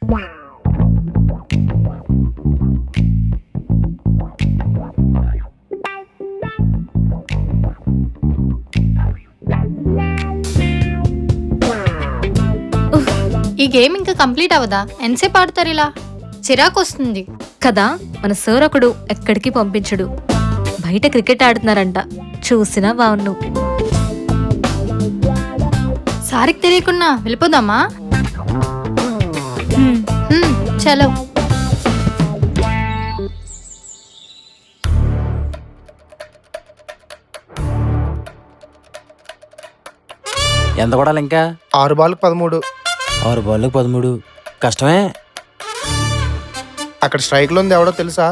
ఈ గేమ్ ఇంకా కంప్లీట్ అవ్వదా? ఎంతసేపు ఆడతారు ఇలా? చిరాకు వస్తుంది కదా. మన సార్ ఒకడు ఎక్కడికి పంపించడు. బయట క్రికెట్ ఆడుతున్నారంట, చూసినా బాగున్ను. సారికి తెలియకుండా వెళ్ళిపోదామా? చలో. ఎంత కొడాలి ఇంకా? 6 బాల్కి 13. 6 బాళ్ళకి 13 కష్టమే. అక్కడ స్ట్రైక్లో ఉంది ఎవడో తెలుసా?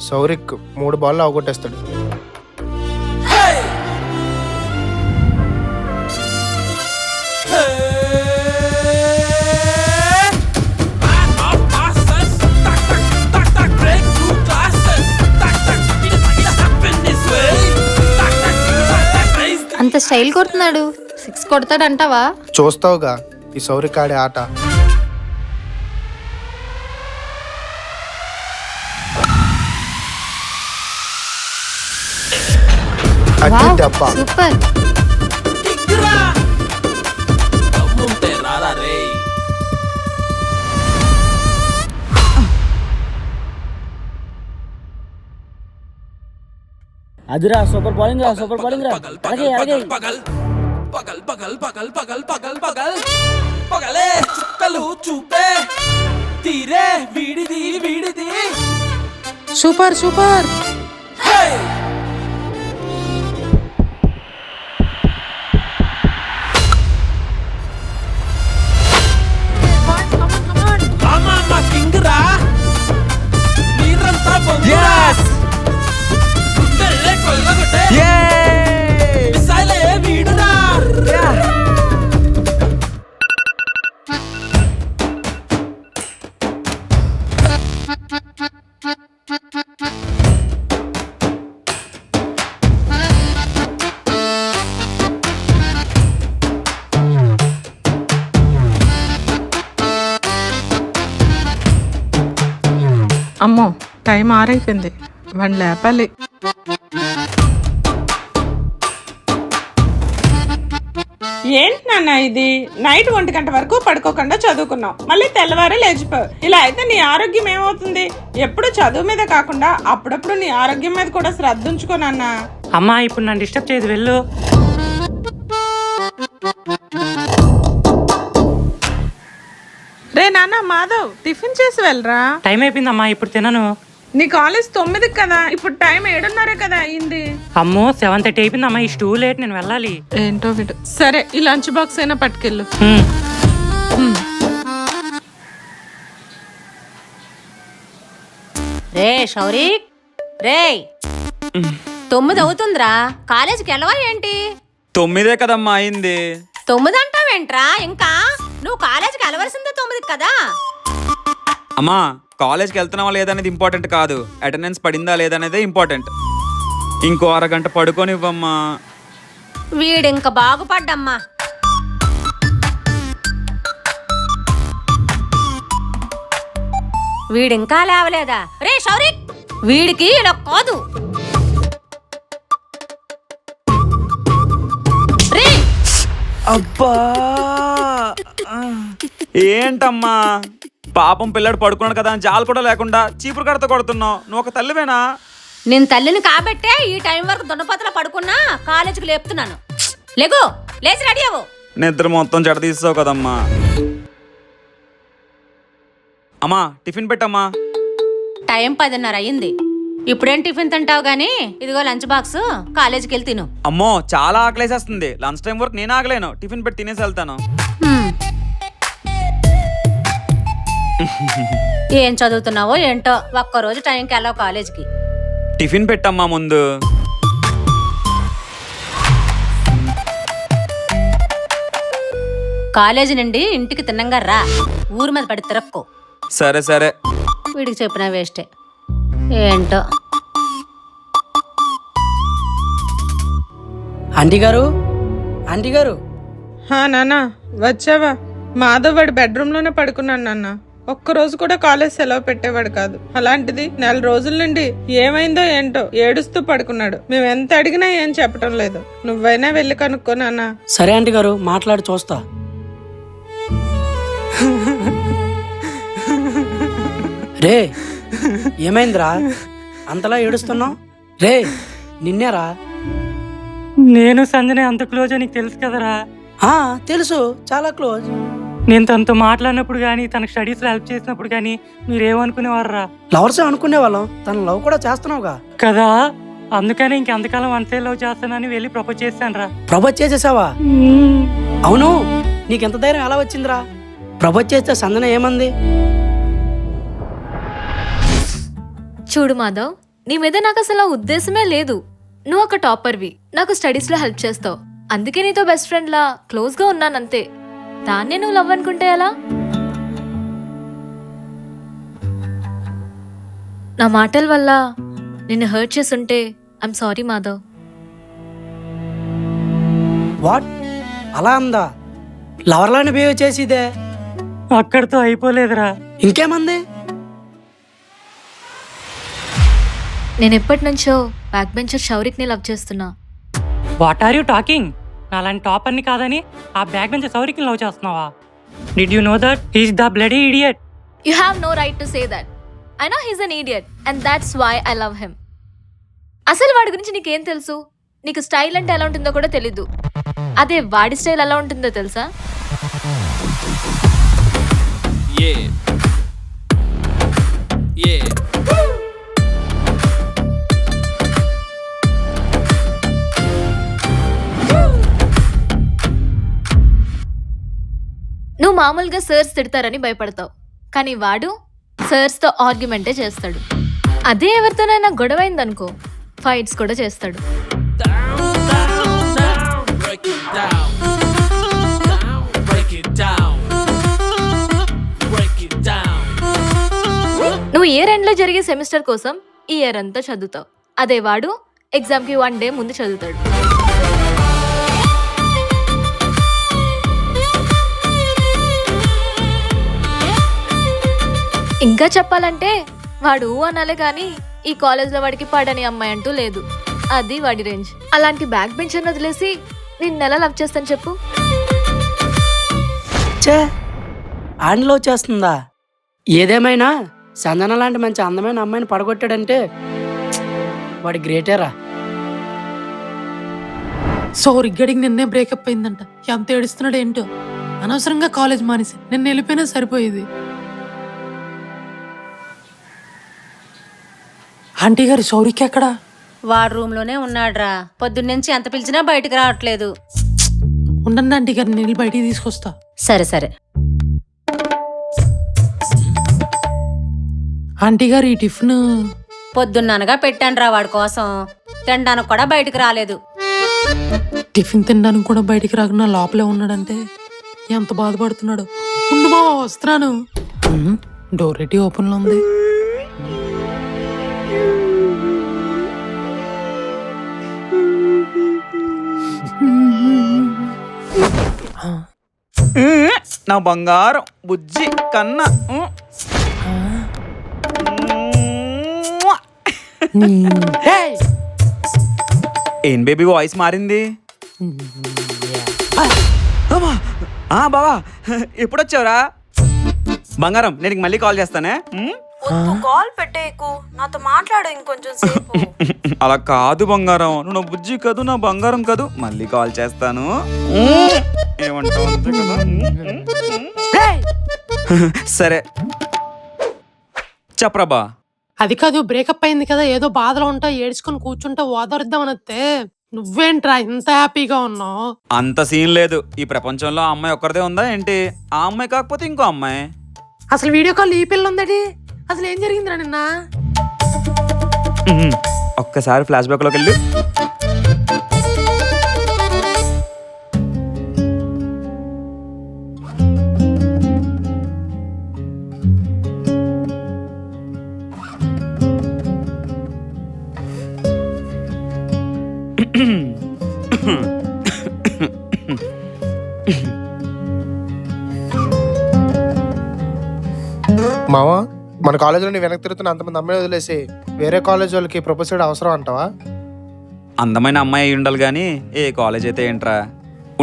సౌరిక్ 3 బాల్లో అవగొట్టేస్తాడు. అంత స్టైల్ కొడుతున్నాడు, 6 కొడతాడంటావా? చూస్తావుగా ఈ సౌరిక్ ఆడే ఆట. అది దెబ్బ. సూపర్. అదిరా సూపర్ బౌలింగ్ రా, సూపర్ బౌలింగ్ రా. అలాగే అలాగే పగల్ పగల్ పగల్ పగల్ పగల్ పగల్ పగల్ పగలే చుక్కలు చూపే తీరే వీడిది వీడిది. Super super. రామా కింగ్ రా, మీరంతా బొంగురా. గుండెల్లే కొల్లగొట్టే మిసైలే వీడురా. అమ్మో, టైం 6 అయిపోయింది. వాడిని లేపాలి. ఏంటి నాన్న ఇది? నైట్ 1 గంట వరకు పడుకోకుండా చదువుకున్నావు, మళ్ళీ తెల్లవారే లేచిపోయావు. ఇలా అయితే నీ ఆరోగ్యం ఏమవుతుంది? ఎప్పుడు చదువు మీద కాకుండా అప్పుడప్పుడు నీ ఆరోగ్యం మీద కూడా శ్రద్ధ ఉంచుకో నాన్న. అమ్మా, ఇప్పుడు నన్ను డిస్టర్బ్ చేయదు, వెళ్ళు. రే నాన్న మాధవ్, టిఫిన్ చేసి వెళ్ళరా. టైం అయిపోయిందమ్మా, ఇప్పుడు తినను. నీ కాలేజ్ 9కి కదా, ఇప్పుడు టైం 7:30 కదా అయింది. అమ్మో 7:30 అయిపోయిందమ్మా, ఈ టూ లేట్, నేను వెళ్ళాలి. ఏంటో వీడు. సరే, ఈ లంచ్ బాక్స్ అయినా పట్టుకెళ్ళు. రే షౌరిక్, రే 9 అవుతుందిరా, కాలేజీకి వెళ్ళవా ఏంటి? 9 కదమ్మా అయింది. 9 అంటావేంట్రా? ఇంకా నువ్వు కాలేజీకి వెళ్ళవలసిందే 9కి కదా. అమ్మా, కాలేజ్కి వెళ్తున్నావా లేదనేది ఇంపార్టెంట్ కాదు, అటెండెన్స్ పడిందా లేదనేదే ఇంపార్టెంట్. ఇంకో అరగంట పడుకోనివ్వమ్మా. వీడింక బాగుపడ్డమ్మా. వీడింకా లేవలేదా? రే షౌరిక్, వీడికి ఇలా కాదు. రే అబ్బా, ఏంటమ్మా పాపం పిల్లడు పడుకున్నాడు కదా అని జాలు కూడా లేకుండా చీపురు కడత కొడుతున్నావు. నువ్వు ఒక తల్లివేనా? నేను తల్లిని కాబట్టే ఈ టైం వరకు దున్నపోతల పడుకున్నా కాలేజీకి లేపుతున్నాను. లేగు, లేచి రెడీ అవ్వు. నిద్ర మొత్తం జడ తీస్తావు కదమ్మా. అమ్మా టిఫిన్ పెట్టమ్మా. టైం 10:30 అయ్యింది. ఇప్పుడేం టిఫిన్ తింటావు గానీ ఇదిగో లంచ్ బాక్స్, కాలేజీకి వెళ్ళి తిను. అమ్మో చాలా ఆకలేసేస్తుంది, లంచ్ టైం వరకు నేను ఆగలేను. టిఫిన్ పెట్టి తినేసి వెళ్తాను. ఏం చదువుతున్నావో ఏంటో, ఒక్కరోజు టైంకి వెళ్ళావు కాలేజీకి. టిఫిన్ పెట్టమ్మా ముందు. కాలేజీ నుండి ఇంటికి తిన్నంగా రా, ఊరి మీద పడి తిరక్కో. సరే సరే. వీడికి చెప్పినా వేస్టే ఏంటో. ఆంటీ గారు, ఆంటీ గారు. నాన్న వచ్చావా? మాధవ్ వాడి బెడ్రూమ్ లోనే పడుకున్నాను నాన్న. ఒక్కరోజు కూడా కాలేజ్ సెలవు పెట్టేవాడు కాదు. అలాంటిది 4 రోజుల నుండి ఏమైందో ఏంటో ఏడుస్తూ పడుకున్నాడు. మేము ఎంత అడిగినా ఏం చెప్పటం లేదు. నువ్వైనా వెళ్ళి కనుక్కో నాన్న. సరే ఆంటీ గారు, మాట్లాడి చూస్తా. రే, ఏమైందిరా అంతలా ఏడుస్తున్నావు? రే, నిన్నేరా? నేను సంజన అంత క్లోజ్ అని తెలుసు కదరా. తెలుసు, చాలా క్లోజ్. నేను తనతో మాట్లాడినప్పుడు కానీ తనకు స్టడీస్లో హెల్ప్ చేసినప్పుడు కానీ మీరేమనుకునేవారురా? లవర్స్ అనుకునేవాళ్ళం. తన లవ్ కూడా చేస్తున్నావుగా కదా, అందుకని ఇంకెంతకాలం వన్ సైడ్ లవ్ చేస్తానని వెళ్ళి ప్రపోజ్ చేశాను రా. ప్రపోజ్ చేసేసావా? అవును, నీకెంత ధైర్యం ఎలా వచ్చిందిరా? ప్రపోజ్ చేస్తే సంజన ఏమంది? చూడు మాధవ్, నీ మీద నాకు అసలు ఉద్దేశమే లేదు. నువ్వు ఒక టాపర్వి, నాకు స్టడీస్లో హెల్ప్ చేస్తావు, అందుకే నీతో బెస్ట్ ఫ్రెండ్లా క్లోజ్గా ఉన్నానంతే. దాన్నే నువ్వు లవ్ అనుకుంటే ఎలా? నా మాటల వల్ల నిన్ను హర్ట్ చేసుంటే ఐఎమ్ సారీ మాధవ్. వాట్? అలా అందా? లవర్లానే బిహేవ్ చేసిదే. అక్కడితో అయిపోలేదురా. ఇంకేమంది? నేను ఎప్పటి నుంచో బ్యాక్ బెంచర్ శౌరిక్ని లవ్ చేస్తున్నా. What are you talking? నాలాంటి టాపర్ని కాదని ఆ బ్యాక్ బెంచ్ సౌరికి లవ్ చేస్తున్నావా? Did you know that he's the bloody idiot? You have no right to say that. I know he's an idiot and that's why I love him. అసలు వాడి గురించి నీకేం తెలుసు? నీకు స్టైల్ అంటే ఎలా ఉంటుందో కూడా తెలీదు. అదే వాడి స్టైల్ ఎలా ఉంటుందో తెలుసా? నువ్వు మామూలుగా సర్స్ తిడతారని భయపడతావు, కానీ వాడు సర్స్తో ఆర్గ్యుమెంటే చేస్తాడు. అదే ఎవరితోనైనా గొడవైందనుకో ఫైట్స్ కూడా చేస్తాడు. నువ్వు ఇయర్ ఎండ్లో జరిగే సెమిస్టర్ కోసం ఈ ఇయర్ అంతా చదువుతావు. అదే వాడు ఎగ్జామ్కి 1 డే ముందు చదువుతాడు. ఇంకా చెప్పాలంటే వాడు అనాలే కానీ ఈ కాలేజ్లో వాడికి పడని అమ్మాయి అంటూ లేదు. అది వాడి రేంజ్. అలాంటి బ్యాక్ బెంచర్ని వదిలేసి నిన్నెలా లవ్ చేస్తాను చెప్పు? ఆడిలో చేస్తుందా? ఏదేమైనా సంజన లాంటి మంచి అందమైన అమ్మాయిని పడగొట్టాడంటే వాడి గ్రేటేరా. సౌరిక్ గడికి నిన్నే బ్రేకప్ అయిందంట. ఎంత ఏడుస్తున్నాడు ఏంటో. అనవసరంగా కాలేజ్ మానేసి నిన్న వెళ్ళిపోయినా సరిపోయేది. ఆంటీ గారి సౌరిక్ ఎక్కడా? వాడు రూమ్ లోనే ఉన్నాడ్రా. పొద్దున్నుంచి ఎంత పిలిచినా బయటకు రావట్లేదు. ఉండండి ఆంటీ గారిని నేను బయటికి తీసుకొస్తా. సరే సరే. ఆంటీ గారు ఈ టిఫిన్ పొద్దున్ననగా పెట్టానురా వాడి కోసం. తినడానికి కూడా బయటకు రాలేదు. టిఫిన్ తినడానికి కూడా బయటికి రాకుండా లోపలే ఉన్నాడంటే ఎంత బాధపడుతున్నాడు. ఉండు బావా, వస్తున్నాను. డోర్ రెడీ ఓపెన్ లో ఉంది. నా బంగారం బుజ్జి కన్నా. ఏం బేబీ వాయిస్ మారింది? బావా ఎప్పుడొచ్చావురా? బంగారం, నేను మళ్ళీ కాల్ చేస్తానే. కాల్ పెట్టేకు, నాతో మాట్లాడు ఇంకొంచెం సేపు. అలా కాదు బంగారం, నువ్వు నా బుజ్జి కాదు, నా బంగారం కాదు. మళ్ళీ కాల్ చేస్తాను. ఏమంటావు? అంతే కదా. సరే చెప్పరాబా. అది కాదు, బ్రేకప్ అయింది కదా, ఏదో బాధలో ఉంటా, ఏడ్చుకుని కూర్చుంటా, ఓదార్దామనొస్తే నువ్వేంట్రా ఇంత హ్యాపీగా ఉన్నావు? అంత సీన్ లేదు. ఈ ప్రపంచంలో ఆ అమ్మాయి ఒక్కరిదే ఉందా ఏంటి? ఆ అమ్మాయి కాకపోతే ఇంకో అమ్మాయి. అసలు వీడియో కాల్ ఈ పిల్ల ఉందటి. అసలు ఏం జరిగిందిరా నిన్న? ఒక్కసారి ఫ్లాష్ బ్యాక్ లోకి వెళ్ళి. మావా మన కాలేజీలో నీ వెనక్కి తిరుగుతున్న అంతమంది అమ్మాయి వదిలేసి వేరే కాలేజ్ వాళ్ళకి ప్రపోజ్ చేయడం అవసరం అంటావా? అందమైన అమ్మాయి అయి ఉండాలి కానీ ఏ కాలేజ్ అయితే ఏంట్రా.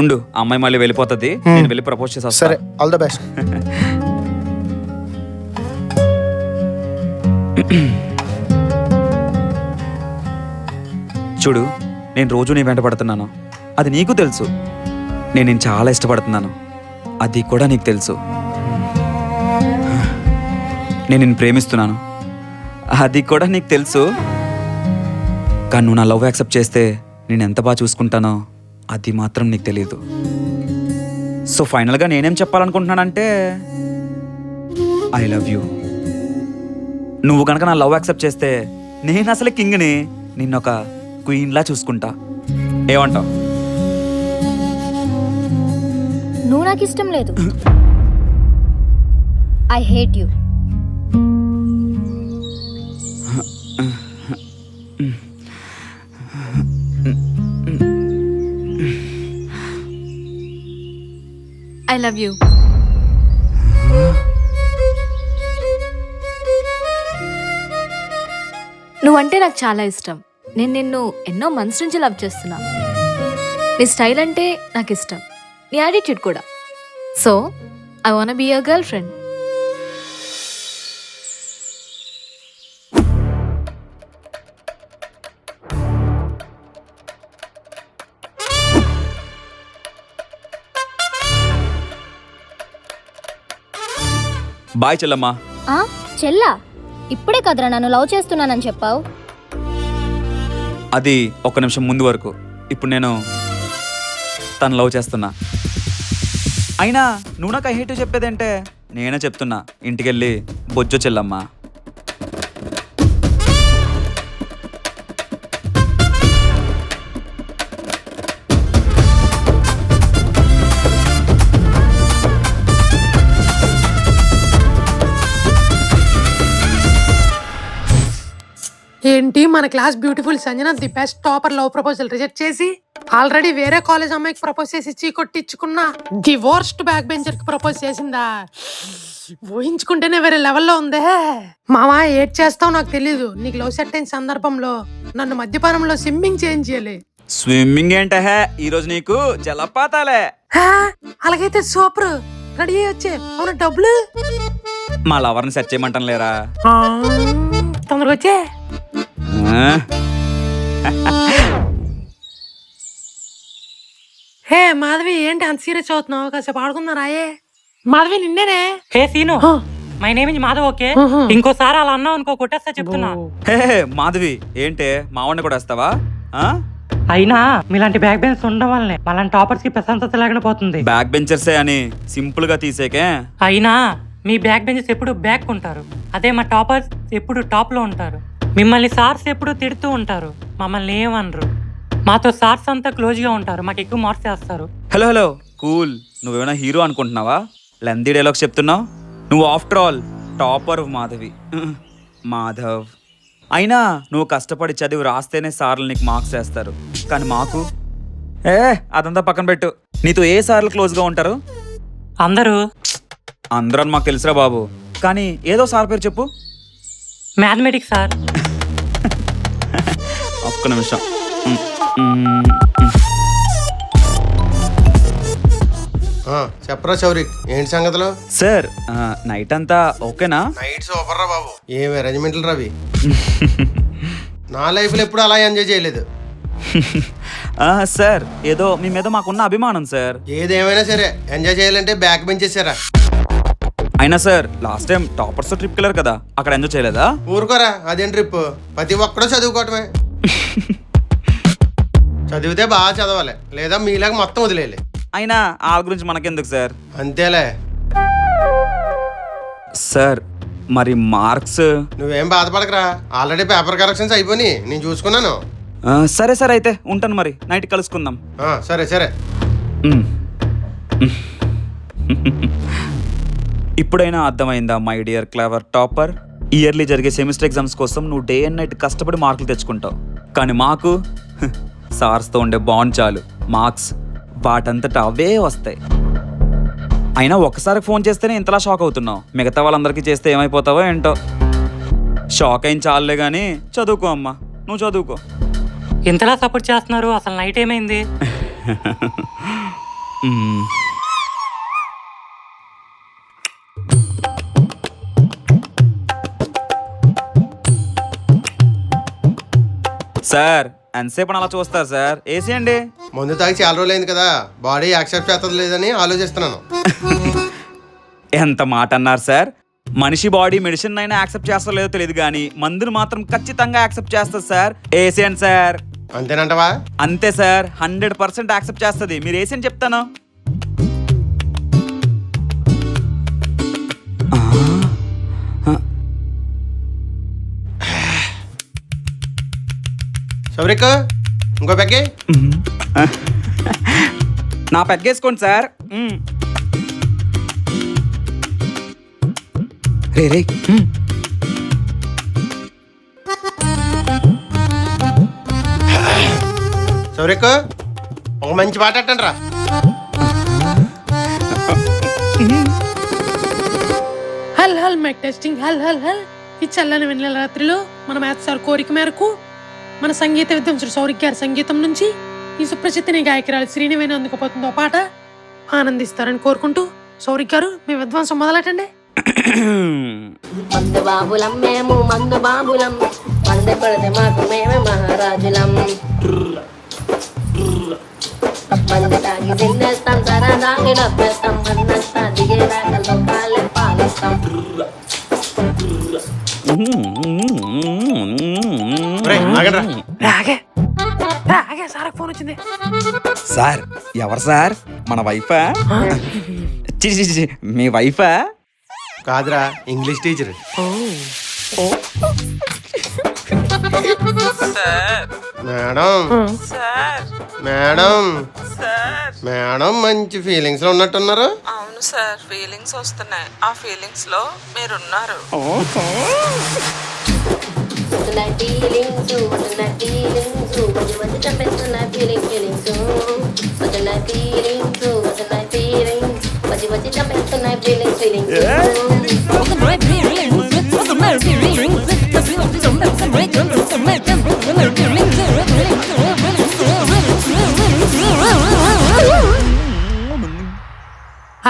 ఉండు, అమ్మాయి మళ్ళీ వెళ్ళిపోతుంది, నేను వెళ్ళి ప్రపోజ్ చేసి వస్తా. సరే, ఆల్ ద బెస్ట్. చూడు, నేను రోజు నీ వెంట పడుతున్నాను, అది నీకు తెలుసు. నేను చాలా ఇష్టపడుతున్నాను, అది కూడా నీకు తెలుసు. నేను నిన్ను ప్రేమిస్తున్నాను, అది కూడా నీకు తెలుసు. కానీ నువ్వు నా లవ్ యాక్సెప్ట్ చేస్తే నేను ఎంత బాగా చూసుకుంటానో అది మాత్రం నీకు తెలియదు. సో ఫైనల్గా నేనేం చెప్పాలనుకుంటున్నానంటే ఐ లవ్ యూ. నువ్వు కనుక నా లవ్ యాక్సెప్ట్ చేస్తే నేను అసలు కింగ్ని, నిన్నొక క్వీన్లా చూసుకుంటా. ఏమంటావు? నువ్వు నాకు ఇష్టం లేదు. I hate you. I love you. నువ్వంటే నాకు చాలా ఇష్టం. నేను నిన్ను ఎన్నో మంత్స్ నుంచి లవ్ చేస్తున్నా. నీ స్టైల్ అంటే నాకు ఇష్టం, నీ యాటిట్యూడ్ కూడా. So I want be your girlfriend. Bye చెల్లమ్మా. చెల్లా, ఇప్పుడే కదరా నన్ను లవ్ చేస్తున్నానని చెప్పావు. అది ఒక్క నిమిషం ముందు వరకు. ఇప్పుడు నేను తను లవ్ చేస్తున్నా. అయినా నువ్వు నాకు ఐ హేట్ చెప్పేదేంటే, నేనే చెప్తున్నా. ఇంటికెళ్ళి బొజ్జో చెల్లమ్మా. ఏంటి మన class beautiful Sanjana the best topper love proposal reject చేసి ఆల్రెడీ వేరే కాలేజ్ అమ్మాయికి ప్రపోజ్ చేసి చీకొట్టించుకున్నా ది వర్స్ట్ బ్యాక్ బెంచర్ కి ప్రపోజ్ చేసిందా? ఊహించుకుంటేనే వేరే లెవెల్లో ఉందే. మావా ఏడ్ చేస్తావు నాకు తెలీదు. నీకు లవ్ సెట్ అయిన సందర్భంలో నన్ను మద్యపానంలో స్విమ్మింగ్ చేయించాలి. స్విమ్మింగ్ ఏంటే ఈ రోజు నీకు జలపాతాలే. అలాగైతే సూపర్, రెడీ వచ్చే. అవును, డబ్బులు మా లవర్ని సెట్ చేయమంటాను లేరా. తొందరగా వచ్చే. హే మాధవి, ఏంటి అంత సీరియస్ అవుతున్నావు? కాసేపు ఆడుకుందాం రాయే. మాధవి నిన్నేనే. Hey Seenu, my name is Madhav. Okay, ఇంకోసారి అలా అన్నావు అనుకో, కొట్టేస్తా చెప్తున్నా. హే మాధవి, ఏంటే మా వాడిని కూడా వేస్తావా? అయినా మీలాంటి బ్యాక్ బెంచ్ ఉండడం వల్లనే మళ్ళీ టాపర్స్ కి ప్రశాంతత లేకుండా పోతుంది. బ్యాక్ బెంచర్సే అని సింపుల్ గా తీసేకే. అయినా మీ బ్యాక్ బెంచెస్ ఎప్పుడు బ్యాక్ ఉంటారు, అదే మా టాపర్స్ ఎప్పుడు టాప్ లో ఉంటారు. మిమ్మల్ని సార్స్ ఎప్పుడు తిడుతూ ఉంటారు, మమ్మల్ని ఏమనరు. మాతో సార్స్ అంతా క్లోజ్ గా ఉంటారు, మాకు ఎక్కువ మార్క్స్ చేస్తారు. Hello hello, cool. నువ్వేమైనా హీరో అనుకుంటున్నావా? లెందీ డైలాగ్స్ చెప్తున్నావు. నువ్వు after all topper Madhavi. Madhav. అయినా నువ్వు కష్టపడి చదివి రాస్తేనే సార్లు నీకు మార్క్స్ వేస్తారు, కానీ మాకు అదంతా పక్కన పెట్టు. నీతో ఏ సార్లు క్లోజ్గా ఉంటారు? అందరూ అని మాకు తెలుసురా బాబు, కానీ ఏదో సార్ పేరు చెప్పు. Mathematics sir. ఒక్క నిమిషం. చెప్పరా చౌరిక్, ఏంటి సంగతులు? సార్ నైట్ అంతా ఓకేనా? నైట్ సూపర్ రా బాబు. ఏమి అరేంజ్మెంట్లు రవి. నా లైఫ్లో ఎప్పుడు అలా ఎంజాయ్ చేయలేదు. సార్ ఏదో మీ మీద మాకున్న అభిమానం సార్. ఏదేమైనా సరే ఎంజాయ్ చేయాలంటే బ్యాక్ బెంచ్ చేసారా. అయినా sir last time toppers trip కెళ్ళారు కదా, అక్కడ ఎంజాయ్ చేయలేదా? ఊరుకోరా, అదేం ట్రిప్. ప్రతి ఒక్కడో చదువుకోవటమే. చదివితే బాగా చదవాలి, లేదా మీలాగా మొత్తం వదిలేయాలి. అయినా వాళ్ళ గురించి మనకెందుకు సార్. అంతేలే సార్. మరి మార్క్స్? నువ్వేం బాధపడకరా, ఆల్రెడీ పేపర్ కరెక్షన్స్ అయిపోయి నేను చూసుకున్నాను. సరే సార్, అయితే ఉంటాను మరి, నైట్ కలుసుకుందాం. సరే సరే. ఇప్పుడైనా అర్థమైందా my dear clever topper? Yearly జరిగే సెమిస్టర్ ఎగ్జామ్స్ కోసం నువ్వు డే అండ్ నైట్ కష్టపడి మార్కులు తెచ్చుకుంటావు, కానీ మాకు సార్స్తో ఉండే బాండ్ చాలు, మార్క్స్ వాటంతట అవే వస్తాయి. అయినా ఒక్కసారి ఫోన్ చేస్తేనే ఇంతలా షాక్ అవుతున్నావు. మిగతా వాళ్ళందరికీ చేస్తే ఏమైపోతావో ఏంటో. షాక్ అయిన చాలులే కానీ చదువుకో అమ్మా, నువ్వు చదువుకో. ఇంతలా సపోర్ట్ చేస్తున్నారు, అసలు నైట్ ఏమైంది? సార్ ఎంతసేపు అలా చూస్తారు సార్? ఏసీ అండి. మందు తాగి చాలా రోజులు అయింది కదా, బాడీ యాక్సెప్ట్ చేస్తుంది లేదని ఆలోచిస్తున్నాను. ఎంత మాట అన్నారు సార్. మనిషి బాడీ మెడిసిన్ అయినా యాక్సెప్ట్ చేస్తా లేదో తెలియదు కానీ మందును మాత్రం ఖచ్చితంగా యాక్సెప్ట్ చేస్తుంది సార్. ఏసీ అండి సార్. అంతేనంటవా? అంతే సార్, 100% యాక్సెప్ట్ చేస్తుంది. మీరు ఏసీ అని చెప్తాను. సౌరిక్ ఇంకో పెగ్గే. నా పెగ్గేసుకోండి సార్. రే రే సౌరిక్ ఒక మంచి పాట అట్టండి రా. హల్ హల్ మైక్ టెస్టింగ్, హల్ హల్ హల్. ఈ చల్లని వెన్నెల రాత్రిలో మన మ్యాథ్స్ సార్ కోరిక మేరకు మన సంగీత విద్వాంసుడు సౌరిక్ గారి సంగీతం నుంచి ఈ సుప్రసిద్ధిని గాయకురాలు శ్రీనివేణి అందుకుపోతుందో పాట ఆనందిస్తారని కోరుకుంటూ సౌరిక్ గారు మీ విద్వాంసం మొదలెట్టండి. మందు బాబులం మేము, మందు బాబులం, మందు కొడితే మాకు మేమే మహారాజులం. మందు తాగి తిందేస్తాం, సరదాగి డబ్బేస్తాం, మందంతా దిగేదాకా కాలే పాలిస్తాం. ఫోన్ వచ్చింది సార్. ఎవరు సార్? మన వైఫా? మీ వైఫా? కాదురా, English teacher. Madam madam madam మంచి ఫీలింగ్స్ లో ఉన్నట్టున్నారు. అవును సార్, ఫీలింగ్స్ వస్తున్నాయి. ఆ ఫీలింగ్స్ లో మీరున్నారు.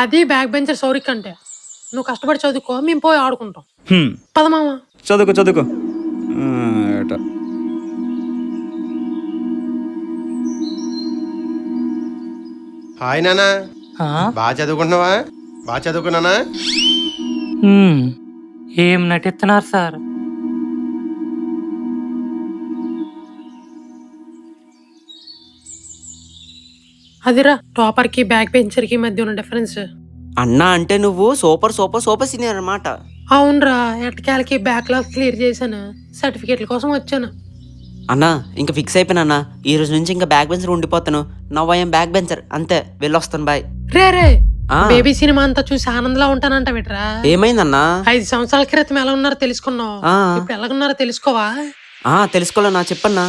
అది బ్యాక్ బెంచర్ సౌరిక్ అంటే. నువ్వు కష్టపడి చదువుకో, మేము పోయి ఆడుకుంటాం. పదమామా చదువుకో చదువుకో. హాయ్ నానా, బాగా చదువుకుంటున్నావా? బాగా చదువుకున్నానా? ఏం నటిస్తున్నారు సార్? అదిరా టాపర్ కి బ్యాక్ బెంచర్ కి మధ్య ఉన్న డిఫరెన్స్. అన్నా అంటే నువ్వు సూపర్ సూపర్ సూపర్ సీనియర్ అన్నమాట. అవునరా, ఎట్టకేలకి బ్యాక్లాగ్ క్లియర్ చేశాను, సర్టిఫికేట్ల కోసం వచ్చాను. అన్నా ఇంకా ఫిక్స్ అయిపోయినా, ఈ రోజు నుంచి ఇంకా బ్యాక్ బెంచర్ ఉండిపోతాను. నవ్ ఐఎమ్ బ్యాక్ బెంచర్, అంతే, వెళ్ళొస్తాను, బాయ్. రే రే, బేబీ సినిమా అంతా చూసి ఆనందంలో ఉంటానంట విట్రా. ఏమైందన్నా? 5 సంవత్సరాల క్రితం ఎలా ఉన్నారో తెలుసుకున్నావు, ఇప్పుడు ఎలాగున్నారో తెలుసుకోవా? తెలుసుకోవాలన్నా, చెప్పన్నా.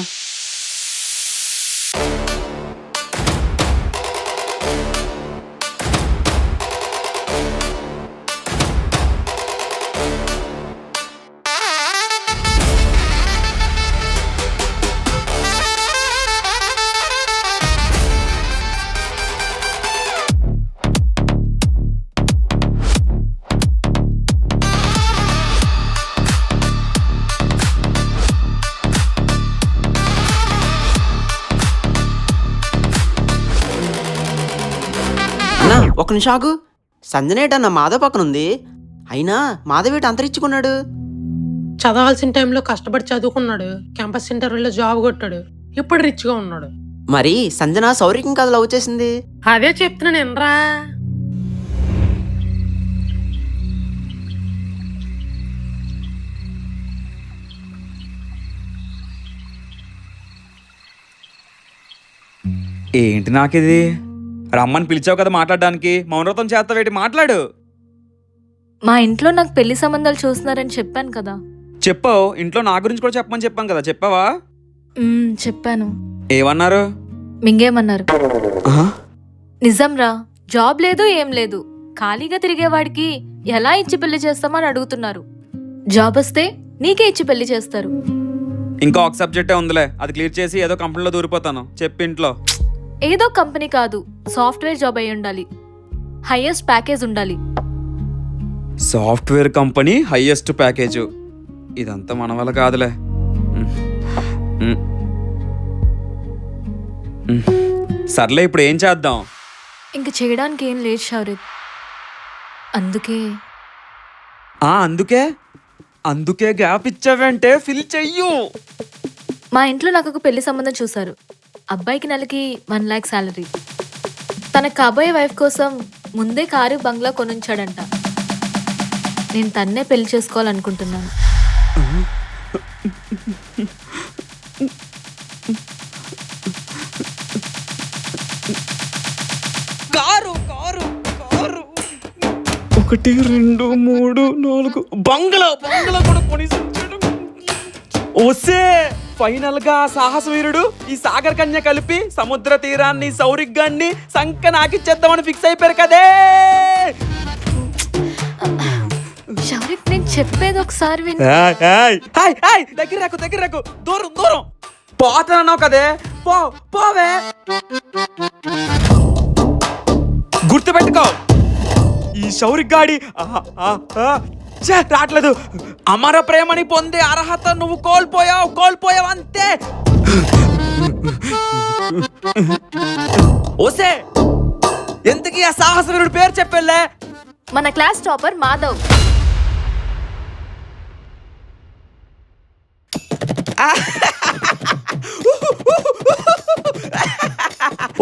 ఒక నిమిషం ఆగు. సంజనేటన్న మాధవ్ పక్కన ఉంది, అయినా మాధవేట అంతరించుకున్నాడు. చదవాల్సిన టైంలో కష్టపడి చదువుకున్నాడు, క్యాంపస్ ఇంటర్వ్యూలో జాబ్ కొట్టాడు, ఇప్పుడు రిచ్ గా ఉన్నాడు. మరి సంజన సౌరికం కదా లవ్ చేసింది? అదే చెప్తున్నాను ఎనరా. ఏంటి నాకిది? రమ్మని పిలిచావు కదా మాట్లాడడానికి, మౌనవ్రతం చేస్తావేటి? మాట్లాడు. మా ఇంట్లో నాకు పెళ్లి సంబంధాలు చూస్తున్నారని చెప్పాను కదా. చెప్పావు. ఇంట్లో నా గురించి కూడా చెప్పమని చెప్పాను కదా, చెప్పావా? చెప్పాను. ఏమన్నారు? మింగేమన్నారు. నిజం రా, జాబ్ లేదు, ఏం లేదు. ఖాళీగా తిరిగేవాడికి ఎలా ఇచ్చి పెళ్లి చేస్తామని అడుగుతున్నారు. జాబ్ వస్తే నీకే ఇచ్చి పెళ్లి చేస్తారు. ఇంకా ఒక సబ్జెక్టే ఉందిలే, అది క్లియర్ చేసి ఏదో కంపెనీలో దూరిపోతాను. చెప్పి ఇంట్లో. ఏదో కంపెనీ కాదు, సాఫ్ట్వేర్ జాబ్ అయి ఉండాలి. హైయెస్ట్ ప్యాకేజ్ ఉండాలి. Software company, highest package. ఇదంతా మన వల్ల కాదులే. సర్లే, ఇప్పుడు ఏం చేద్దాం? ఇంక చేయడానికి ఏం లేదు షౌరిక్. అందుకే గ్యాప్ ఇచ్చావంటే ఫిల్ చెయ్యు. మా ఇంట్లో నాకు ఒక పెళ్లి సంబంధం చూశారు. అబ్బాయికి నెలకి 1 lakh శాలరీ. తన కాబోయే వైఫ్ కోసం ముందే కారు బంగ్లా కొనుంచాడంట. నేను తన్నే పెళ్లి చేసుకోవాలనుకుంటున్నాను. కారు 1 2 3 4 బంగ్లా కూడా కొనిసించాడు. ఓసే, ఫైనల్ గా సాహస వీరుడు ఈ సాగర్ కన్య కలిపి సముద్ర తీరాన్ని సౌరిక్ గాన్ని సంక నాకిచ్చేద్దామని ఫిక్స్ అయిపోయారు కదే. షౌరిక్, నేను చెప్పేది ఒకసారి విను. దగ్గర రాకు, దూరం పోతానన్నావు కదే. పోవే. గుర్తుపెట్టుకో, ఈ శౌరిక్ గాడి రావట్లేదు. అమర ప్రేమని పొందే అర్హత నువ్వు కోల్పోయావు అంతే. ఓసే, ఎంతకీ ఆ సాహస వీరుడి పేరు చెప్పెళ్ళే? మన క్లాస్ టాపర్ మాధవ్.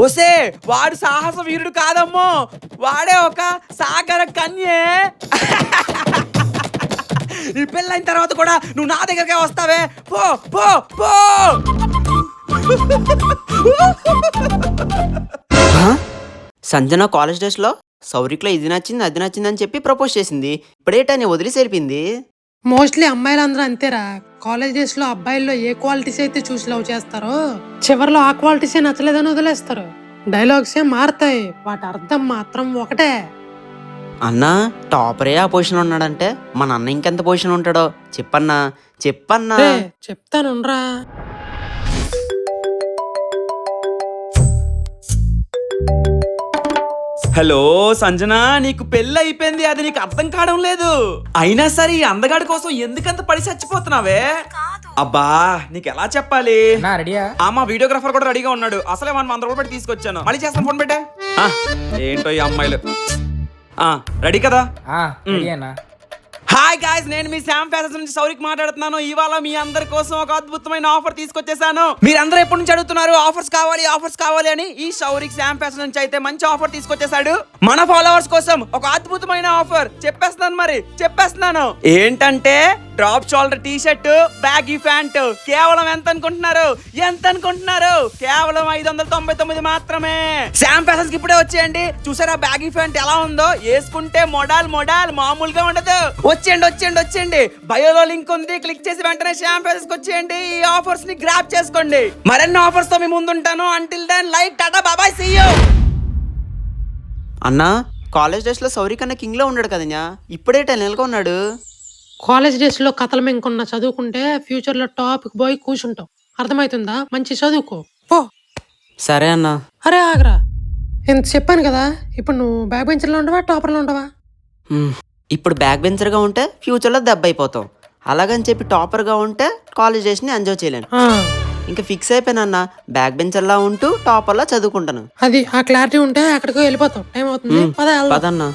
ఓసే, వాడు సాహస వీరుడు కాదమ్మో, వాడే ఒక సాగర కన్యే. ఈ పెళ్ళైన తర్వాత కూడా నువ్వు నా దగ్గరకే వస్తావే. పో. సంజన కాలేజ్ డేస్ లో సౌరిక్లో ఇది నచ్చింది అది నచ్చింది అని చెప్పి ప్రపోజ్ చేసింది. ఇప్పుడేటని వదిలి సేర్పింది. మోస్ట్లీ అమ్మాయిలందరూ అంతేరా. కాలేజ్ డేస్ లో అబ్బాయిల్లో ఏ క్వాలిటీస్ అయితే చూసి లవ్ చేస్తారో చివరిలో ఆ క్వాలిటీస్ నచ్చలేదని వదిలేస్తారు. డైలాగ్స్ మారుతాయి, వాటి అర్థం మాత్రం ఒకటే. అన్నా, టాపరే ఆ పొజిషన్ ఉన్నాడంటే మన అన్న ఇంకెంత పొజిషన్ ఉంటాడో చెప్పన్నా. చెప్తానురా. హలో సంజన, నీకు పెళ్ళి అయిపోయింది, అది నీకు అర్థం కావడం లేదు. అయినా సరే ఈ అందగాడి కోసం ఎందుకంత పడి చచ్చిపోతున్నావే? అబ్బా, నీకు ఎలా చెప్పాలి? మా వీడియోగ్రాఫర్ కూడా రెడీగా ఉన్నాడు. అసలే 100 రూపాయలు పెట్టి తీసుకొచ్చాను. మళ్ళీ చేస్తాను, ఫోన్ పెట్టే. ఏంటో ఈ అమ్మాయిలు. రెడీ కదా? హాయ్ గాయ్స్, నేను మీ శామ్ ఫ్యాషన్స్ నుంచి సౌరిక్ మాట్లాడుతున్నాను. ఇవాళ మీ అందరి కోసం ఒక అద్భుతమైన ఆఫర్ తీసుకొచ్చేసాను. మీరందరూ ఎప్పటి నుంచి అడుగుతున్నారు ఆఫర్స్ కావాలి అని. ఈ సౌరిక్ శామ్ ఫ్యాషన్ నుంచి అయితే మంచి ఆఫర్ తీసుకొచ్చేసాడు. మన ఫాలోవర్స్ కోసం ఒక అద్భుతమైన ఆఫర్ చెప్పేస్తున్నాను. ఏంటంటే drop shoulder T shirt, baggy pant కేవలం ఎంత అనుకుంటున్నారు? కేవలం 599 మాత్రమే. శామ్ ఫ్యాషన్స్ కి ఇప్పుడే వచ్చేయండి. చూసారా బ్యాగీ ప్యాంట్ ఎలా ఉందో? వేసుకుంటే మోడల్ మామూలుగా ఉండదు. వచ్చేయండి. బయోలో లింక్ ఉంది, క్లిక్ చేసి వెంటనే శామ్ ఫ్యాషన్స్ కి వచ్చేయండి. ఈ ఆఫర్స్ ని గ్రాబ్ చేసుకోండి. మరెన్నో ఆఫర్స్ తో మీ ముందుంటాను. అంటిల్ దెన్, లైక్, టాటా, బాబాయ్, సీ యూ. అన్నా, కాలేజ్ డేస్ లో సౌరిక్ అన్న కింగ్ లో ఉన్నాడు కదన్నా, ఇప్పుడే 10 నెలలుగా ఉన్నాడు. కాలేజ్ డేస్ లో కథలు మెంకున్నా చదువుకుంటే ఫ్యూచర్ లో టాప్ పోయి కూర్చుంటావు. అర్థమవుతుందా? మంచి చదువుకో, పో. సరే అన్నా. అరే ఆగరా, ఎంత చెప్పాను కదా. ఇప్పుడు నువ్వు బ్యాక్ బెంచర్ లో ఉండవా, టాపర్ లో ఉండవా? ఇప్పుడు బ్యాక్ బెంచర్ గా ఉంటే ఫ్యూచర్ లో దెబ్బ అయిపోతాం. అలాగని చెప్పి టాపర్ గా ఉంటే కాలేజ్ డేస్ ని ఎంజాయ్ చేయలేను. ఇంకా ఫిక్స్ అయిపోయినా బ్యాక్ బెంచర్ లా ఉంటూ టాపర్ లా చదువుకుంటాను. అది ఆ క్లారిటీ ఉంటే అక్కడికి వెళ్ళిపోతాం. టైం అవుతుంది, పద. పదన్నా.